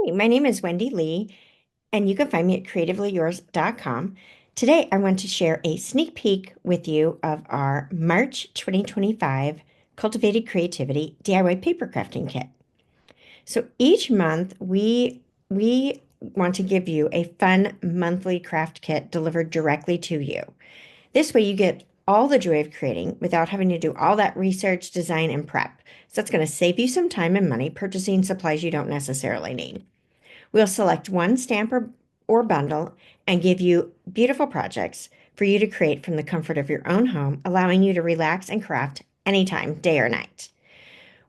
Hey, my name is Wendy Lee, and you can find me at CreativeLeeYours.com. Today, I want to share a sneak peek with you of our March 2025 Cultivated Creativity DIY paper crafting kit. So each month, we want to give you a fun monthly craft kit delivered directly to you. This way, you get all the joy of creating without having to do all that research, design, and prep. So that's going to save you some time and money purchasing supplies you don't necessarily need. We'll select one stamp or bundle and give you beautiful projects for you to create from the comfort of your own home, allowing you to relax and craft anytime, day or night.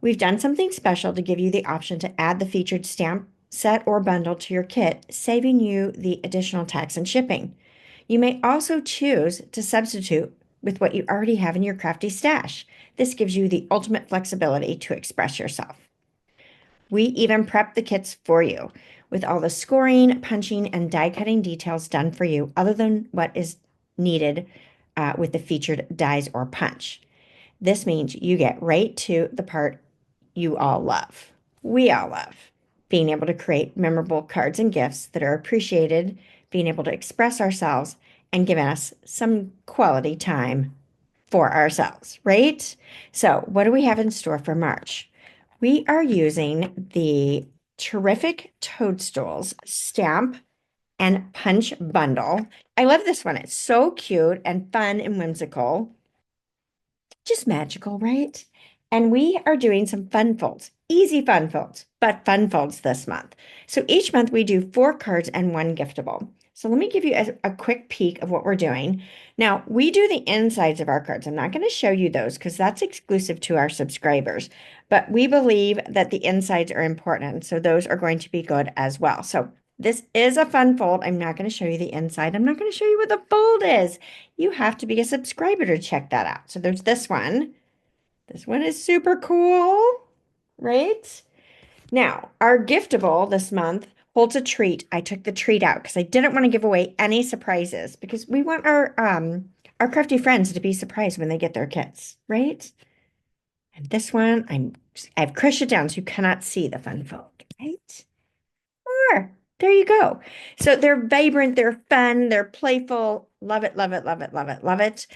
We've done something special to give you the option to add the featured stamp set or bundle to your kit, saving you the additional tax and shipping. You may also choose to substitute with what you already have in your crafty stash. This gives you the ultimate flexibility to express yourself. We even prep the kits for you with all the scoring, punching, and die cutting details done for you, other than what is needed with the featured dies or punch. This means you get right to the part you all love. We all love being able to create memorable cards and gifts that are appreciated, being able to express ourselves, and giving us some quality time for ourselves, right? So, what do we have in store for March? We are using the Terrific Toadstools Stamp and Punch Bundle. I love this one. It's so cute and fun and whimsical. Just magical, right? And we are doing some fun folds, easy fun folds, but fun folds this month. So each month we do 4 cards and 1 giftable. So let me give you a quick peek of what we're doing. Now, we do the insides of our cards. I'm not going to show you those because that's exclusive to our subscribers, but we believe that the insides are important. So those are going to be good as well. So this is a fun fold. I'm not going to show you the inside. I'm not going to show you what the fold is. You have to be a subscriber to check that out. So there's this one. This one is super cool, right? Now, our giftable this month holds a treat. I took the treat out because I didn't want to give away any surprises because we want our crafty friends to be surprised when they get their kits, right? And this one, I've crushed it down so you cannot see the fun fold, right? There you go. So they're vibrant, they're fun, they're playful. Love it, love it, love it, love it, love it.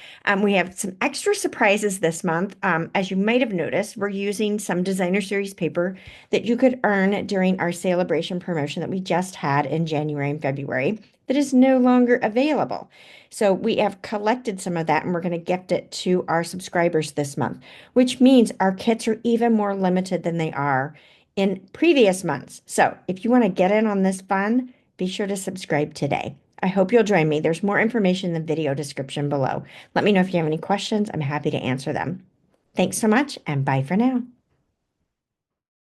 We have some extra surprises this month. As you might have noticed, we're using some designer series paper that you could earn during our celebration promotion that we just had in January and February that is no longer available. So we have collected some of that and we're going to gift it to our subscribers this month, which means our kits are even more limited than they are in previous months. So if you want to get in on this fun, be sure to subscribe today. I hope you'll join me. There's more information in the video description below. Let me know if you have any questions. I'm happy to answer them. Thanks so much, and bye for now.